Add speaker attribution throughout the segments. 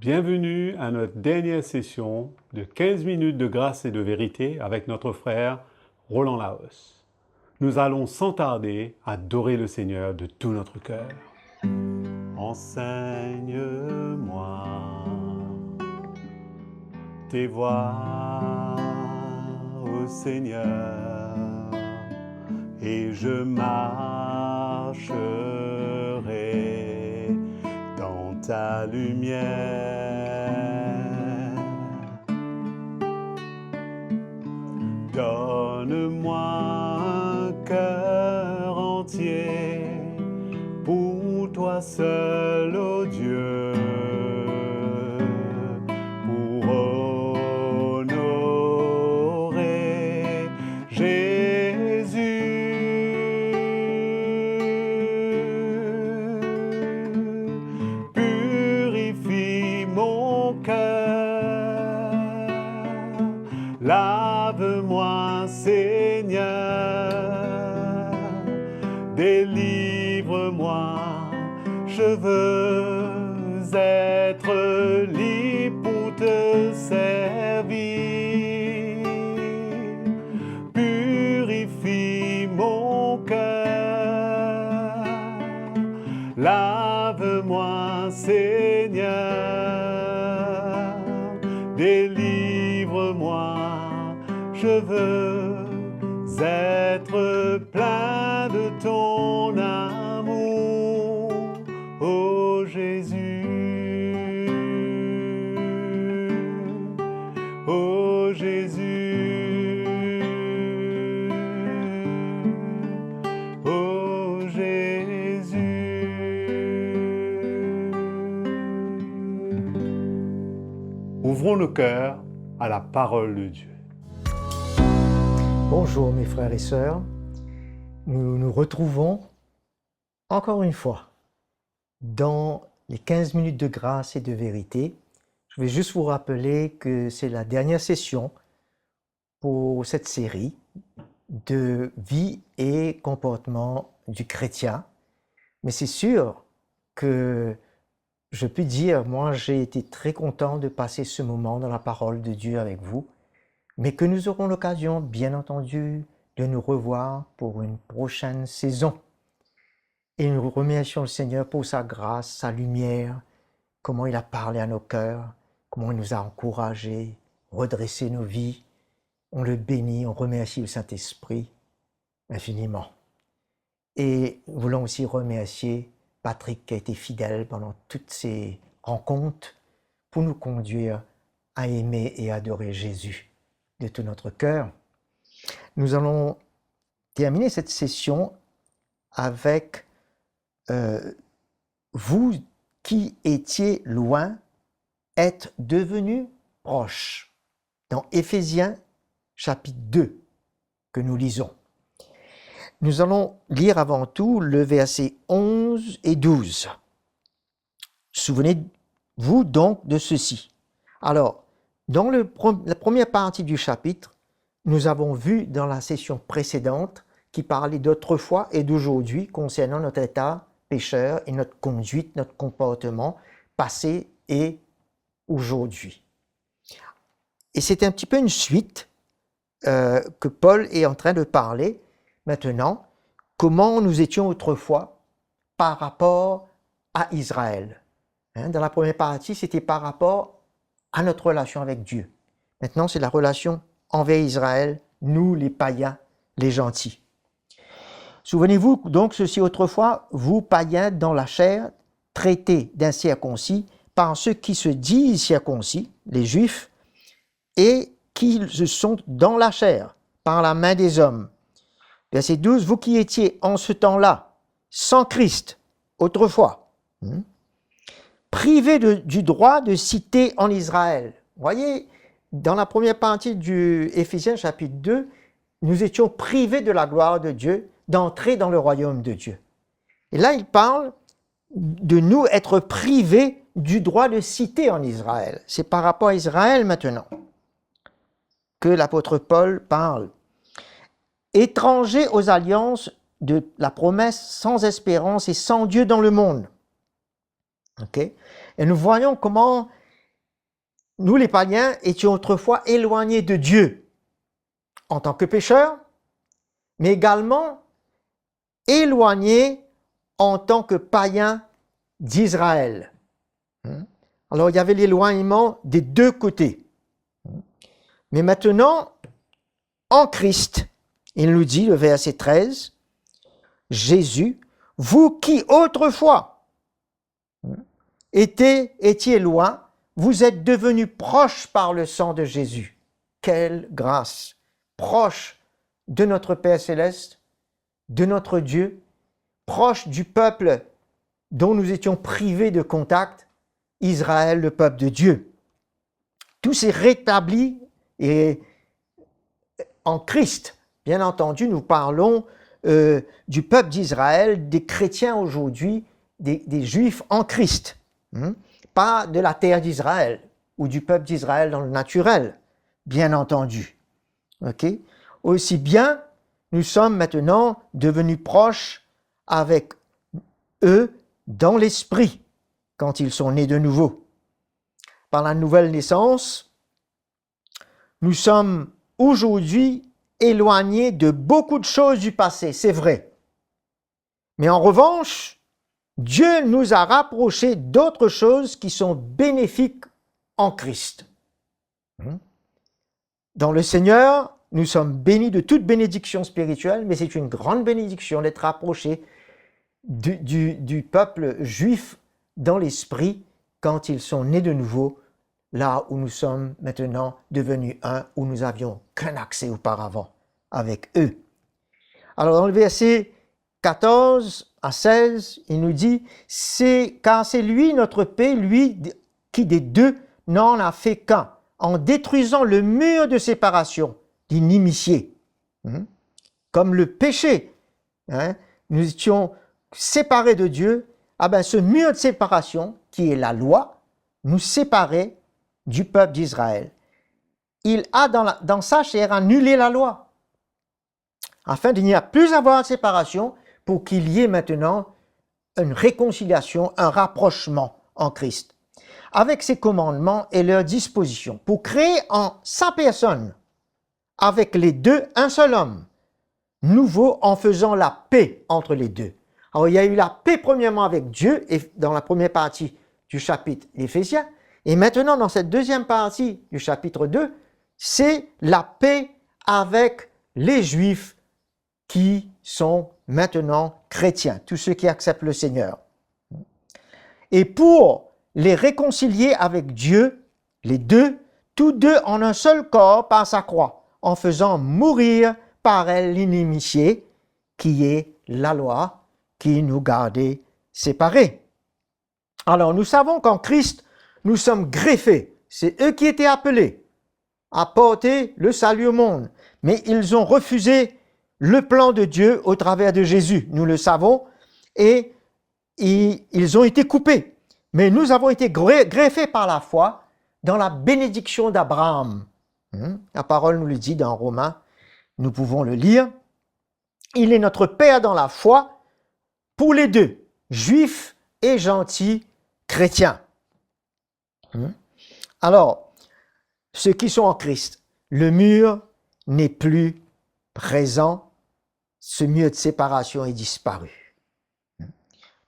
Speaker 1: Bienvenue à notre dernière session de 15 minutes de grâce et de vérité avec notre frère Roland Laos. Nous allons sans tarder adorer le Seigneur de tout notre cœur. Enseigne-moi tes voies, ô Seigneur, et je marcherai dans ta lumière. Donne-moi un cœur entier pour toi seul, ô Dieu, pour honorer Jésus. Purifie mon cœur, lave-moi, Seigneur, délivre-moi, je veux être libre pour te servir. Purifie mon cœur, lave-moi, Seigneur, délivre-moi, je veux être plein de ton amour, ô Jésus, ô Jésus, ô Jésus. Ouvrons nos cœurs à la parole de Dieu.
Speaker 2: Bonjour mes frères et sœurs, nous nous retrouvons encore une fois dans les 15 minutes de grâce et de vérité. Je vais juste vous rappeler que c'est la dernière session pour cette série de vie et comportement du chrétien. Mais c'est sûr que je peux dire, moi j'ai été très content de passer ce moment dans la parole de Dieu avec vous, mais que nous aurons l'occasion, bien entendu, de nous revoir pour une prochaine saison. Et nous remercions le Seigneur pour sa grâce, sa lumière, comment il a parlé à nos cœurs, comment il nous a encouragés, redressé nos vies. On le bénit, on remercie le Saint-Esprit infiniment. Et nous voulons aussi remercier Patrick qui a été fidèle pendant toutes ces rencontres pour nous conduire à aimer et adorer Jésus de tout notre cœur. Nous allons terminer cette session avec vous qui étiez loin, êtes devenus proches. Dans Éphésiens chapitre 2 que nous lisons. Nous allons lire avant tout le verset 11 et 12. Souvenez-vous donc de ceci. Alors, dans la première partie du chapitre, nous avons vu dans la session précédente qui parlait d'autrefois et d'aujourd'hui concernant notre état pécheur et notre conduite, notre comportement passé et aujourd'hui. Et c'est un petit peu une suite que Paul est en train de parler maintenant, comment nous étions autrefois par rapport à Israël. Dans la première partie, c'était par rapport à notre relation avec Dieu. Maintenant, c'est la relation envers Israël, nous les païens, les gentils. Souvenez-vous donc ceci autrefois, vous païens dans la chair, traités d'incirconcis par ceux qui se disent circoncis, les Juifs, et qui sont dans la chair, par la main des hommes. Verset 12, vous qui étiez en ce temps-là, sans Christ, autrefois, privés du droit de cité en Israël. Vous voyez, dans la première partie du Éphésiens chapitre 2, nous étions privés de la gloire de Dieu, d'entrer dans le royaume de Dieu. Et là, il parle de nous être privés du droit de cité en Israël. C'est par rapport à Israël maintenant que l'apôtre Paul parle. Étrangers aux alliances de la promesse, sans espérance et sans Dieu dans le monde. Okay? Et nous voyons comment nous les païens étions autrefois éloignés de Dieu en tant que pécheurs, mais également éloignés en tant que païens d'Israël. Alors il y avait l'éloignement des deux côtés. Mais maintenant, en Christ, il nous dit, le verset 13, Jésus, vous qui autrefois étiez loin, vous êtes devenus proches par le sang de Jésus. Quelle grâce! Proche de notre Père céleste, de notre Dieu, proche du peuple dont nous étions privés de contact, Israël, le peuple de Dieu. Tout s'est rétabli et en Christ. Bien entendu, nous parlons du peuple d'Israël, des chrétiens aujourd'hui, des Juifs en Christ. Pas de la terre d'Israël ou du peuple d'Israël dans le naturel, bien entendu. Okay? Aussi bien, nous sommes maintenant devenus proches avec eux dans l'esprit quand ils sont nés de nouveau. Par la nouvelle naissance, nous sommes aujourd'hui éloignés de beaucoup de choses du passé, c'est vrai. Mais en revanche, Dieu nous a rapprochés d'autres choses qui sont bénéfiques en Christ. Dans le Seigneur, nous sommes bénis de toute bénédiction spirituelle, mais c'est une grande bénédiction d'être rapprochés du peuple juif dans l'esprit quand ils sont nés de nouveau, là où nous sommes maintenant devenus un, où nous n'avions qu'un accès auparavant avec eux. Alors dans le verset 14 à 16, il nous dit, car c'est lui notre paix, lui qui des deux n'en a fait qu'un, en détruisant le mur de séparation d'inimitié. Comme le péché, nous étions séparés de Dieu, ce mur de séparation, qui est la loi, nous séparait du peuple d'Israël. Il a dans sa chair annulé la loi, afin de n'y a plus avoir de séparation, pour qu'il y ait maintenant une réconciliation, un rapprochement en Christ, avec ses commandements et leurs dispositions, pour créer en sa personne, avec les deux, un seul homme, nouveau en faisant la paix entre les deux. Alors il y a eu la paix premièrement avec Dieu, et dans la première partie du chapitre d'Éphésiens, et maintenant dans cette deuxième partie du chapitre 2, c'est la paix avec les Juifs qui sont maintenant chrétiens, tous ceux qui acceptent le Seigneur. Et pour les réconcilier avec Dieu, les deux, tous deux en un seul corps par sa croix, en faisant mourir par elle l'inimitié qui est la loi qui nous gardait séparés. Alors nous savons qu'en Christ, nous sommes greffés. C'est eux qui étaient appelés à porter le salut au monde, mais ils ont refusé le plan de Dieu au travers de Jésus. Nous le savons, et ils ont été coupés. Mais nous avons été greffés par la foi dans la bénédiction d'Abraham. La parole nous le dit dans Romains, nous pouvons le lire. Il est notre Père dans la foi pour les deux, juifs et gentils chrétiens. Alors, ceux qui sont en Christ, le mur n'est plus présent, ce mur de séparation est disparu.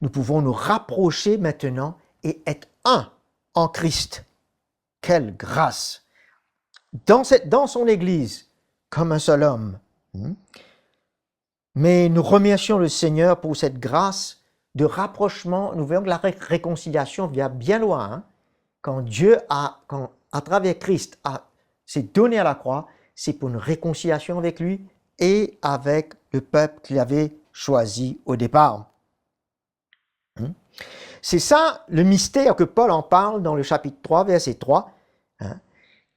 Speaker 2: Nous pouvons nous rapprocher maintenant et être un en Christ. Quelle grâce! Dans son Église, comme un seul homme. Mais nous remercions le Seigneur pour cette grâce de rapprochement. Nous voyons que la réconciliation vient bien loin. Quand Dieu à travers Christ, s'est donné à la croix, c'est pour une réconciliation avec lui et avec le peuple qu'il avait choisi au départ. C'est ça le mystère que Paul en parle dans le chapitre 3, verset 3,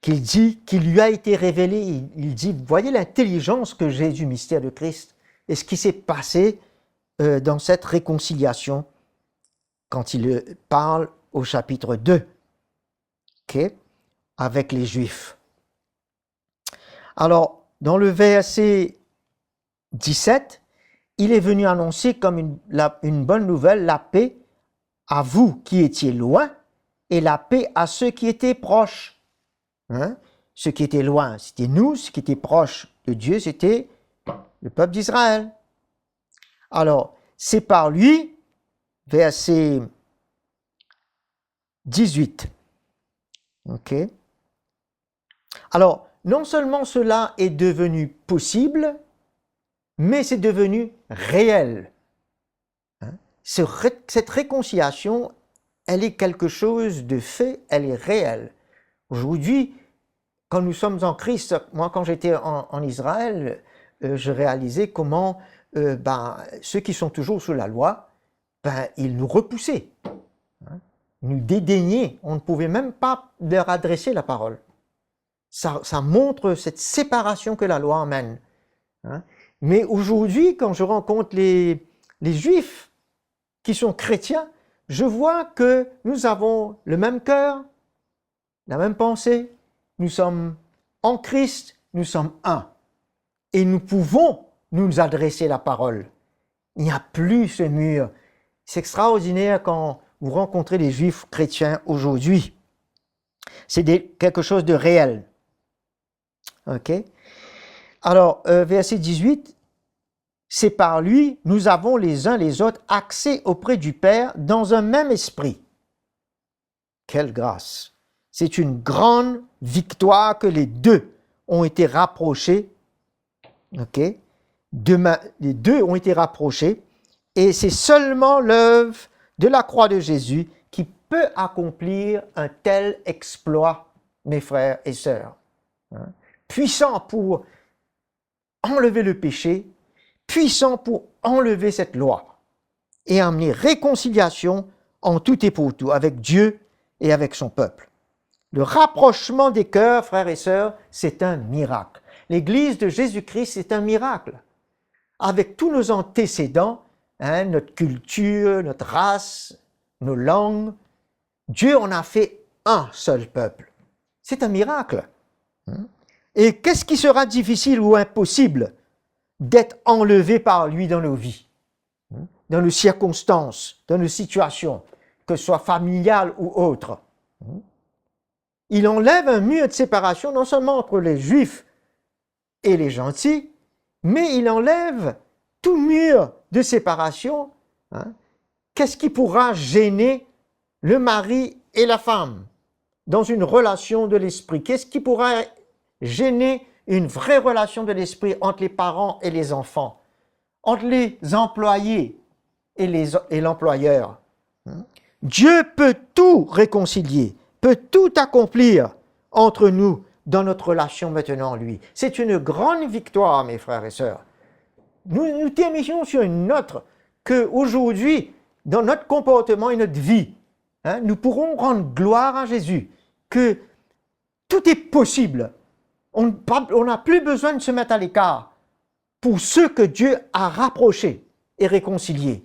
Speaker 2: qu'il dit, qu'il lui a été révélé. Il dit, voyez l'intelligence que j'ai du mystère de Christ et ce qui s'est passé dans cette réconciliation quand il parle au chapitre 2, avec les Juifs. Alors, dans le verset 17, il est venu annoncer comme une bonne nouvelle la paix à vous qui étiez loin et la paix à ceux qui étaient proches. Hein? Ce qui était loin, c'était nous. Ce qui était proche de Dieu, c'était le peuple d'Israël. Alors, c'est par lui, verset 18. OK? Alors, non seulement cela est devenu possible, mais c'est devenu réel. Hein? Cette réconciliation, elle est quelque chose de fait, elle est réelle. Aujourd'hui, quand nous sommes en Christ, moi quand j'étais en Israël, je réalisais comment ceux qui sont toujours sous la loi, ils nous repoussaient, hein, nous dédaignaient, on ne pouvait même pas leur adresser la parole. Ça montre cette séparation que la loi emmène. Hein. Mais aujourd'hui, quand je rencontre les Juifs qui sont chrétiens, je vois que nous avons le même cœur, la même pensée, nous sommes en Christ, nous sommes un. Et nous pouvons nous adresser la parole. Il n'y a plus ce mur. C'est extraordinaire quand vous rencontrez les Juifs chrétiens aujourd'hui. C'est quelque chose de réel. OK? Alors, verset 18, c'est par lui, nous avons les uns les autres accès auprès du Père dans un même esprit. Quelle grâce! C'est une grande victoire que les deux ont été rapprochés. OK? Les deux ont été rapprochés. Et c'est seulement l'œuvre de la croix de Jésus qui peut accomplir un tel exploit, mes frères et sœurs. Hein? Puissant pour enlever le péché, puissant pour enlever cette loi et amener réconciliation en tout et pour tout avec Dieu et avec son peuple. Le rapprochement des cœurs, frères et sœurs, c'est un miracle. L'Église de Jésus-Christ, c'est un miracle. Avec tous nos antécédents, hein, notre culture, notre race, nos langues, Dieu en a fait un seul peuple. C'est un miracle. Et qu'est-ce qui sera difficile ou impossible d'être enlevé par lui dans nos vies, dans nos circonstances, dans nos situations, que ce soit familiales ou autres? Il enlève un mur de séparation non seulement entre les Juifs et les gentils, mais il enlève tout mur de séparation. Hein? Qu'est-ce qui pourra gêner le mari et la femme dans une relation de l'esprit? Qu'est-ce qui pourra gêner une vraie relation de l'esprit entre les parents et les enfants, entre les employés et l'employeur? Dieu peut tout réconcilier, peut tout accomplir entre nous dans notre relation maintenant en lui. C'est une grande victoire, mes frères et sœurs. Nous terminons sur une note qu'aujourd'hui, dans notre comportement et notre vie, hein, nous pourrons rendre gloire à Jésus, que tout est possible. On n'a plus besoin de se mettre à l'écart pour ceux que Dieu a rapprochés et réconciliés.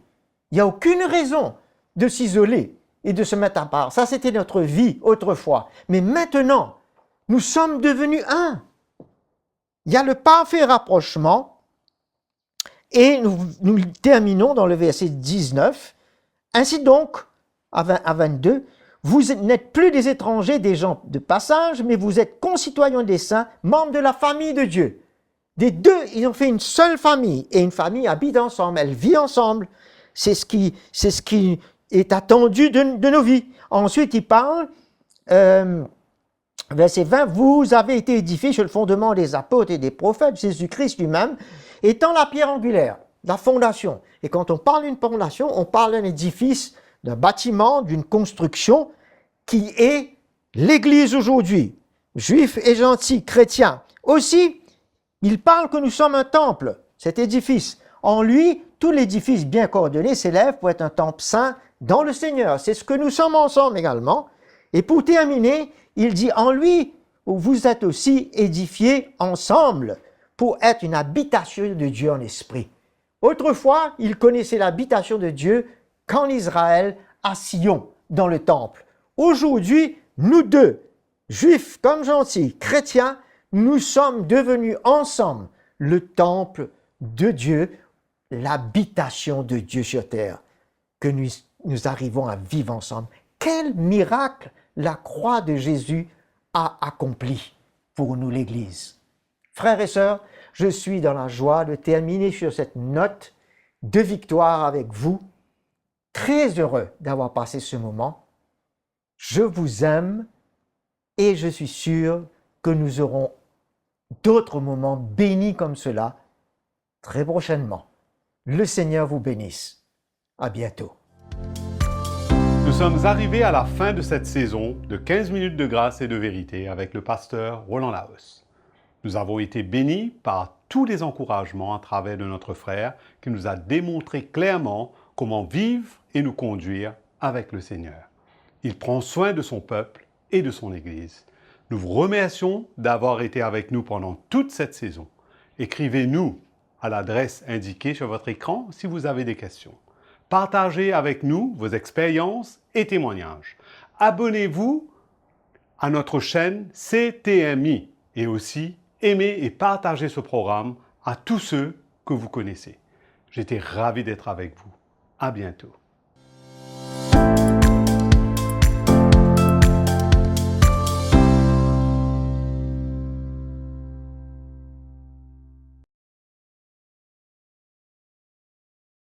Speaker 2: Il n'y a aucune raison de s'isoler et de se mettre à part. Ça, c'était notre vie autrefois. Mais maintenant, nous sommes devenus un. Il y a le parfait rapprochement. Et nous terminons dans le verset 19. Ainsi donc, à 22, vous n'êtes plus des étrangers, des gens de passage, mais vous êtes concitoyens des saints, membres de la famille de Dieu. Des deux, ils ont fait une seule famille, et une famille habite ensemble, elle vit ensemble. C'est ce qui est attendu de nos vies. Ensuite, il parle, verset 20, vous avez été édifiés sur le fondement des apôtres et des prophètes, Jésus-Christ lui-même, étant la pierre angulaire, la fondation. Et quand on parle d'une fondation, on parle d'un édifice, d'un bâtiment, d'une construction qui est l'Église aujourd'hui, juifs et gentils, chrétiens. Aussi, il parle que nous sommes un temple, cet édifice. En lui, tout l'édifice bien coordonné s'élève pour être un temple saint dans le Seigneur. C'est ce que nous sommes ensemble également. Et pour terminer, il dit en lui, vous êtes aussi édifiés ensemble pour être une habitation de Dieu en esprit. Autrefois, ils connaissaient l'habitation de Dieu qu'en Israël, à Sion, dans le temple. Aujourd'hui, nous deux, juifs comme gentils, chrétiens, nous sommes devenus ensemble le temple de Dieu, l'habitation de Dieu sur terre, que nous arrivons à vivre ensemble. Quel miracle la croix de Jésus a accompli pour nous l'Église. Frères et sœurs, je suis dans la joie de terminer sur cette note de victoire avec vous. Très heureux d'avoir passé ce moment. Je vous aime et je suis sûr que nous aurons d'autres moments bénis comme cela très prochainement. Le Seigneur vous bénisse. À bientôt.
Speaker 1: Nous sommes arrivés à la fin de cette saison de 15 minutes de grâce et de vérité avec le pasteur Roland Laos. Nous avons été bénis par tous les encouragements à travers de notre frère qui nous a démontré clairement comment vivre et nous conduire avec le Seigneur. Il prend soin de son peuple et de son Église. Nous vous remercions d'avoir été avec nous pendant toute cette saison. Écrivez-nous à l'adresse indiquée sur votre écran si vous avez des questions. Partagez avec nous vos expériences et témoignages. Abonnez-vous à notre chaîne CTMI et aussi aimez et partagez ce programme à tous ceux que vous connaissez. J'étais ravi d'être avec vous. À bientôt.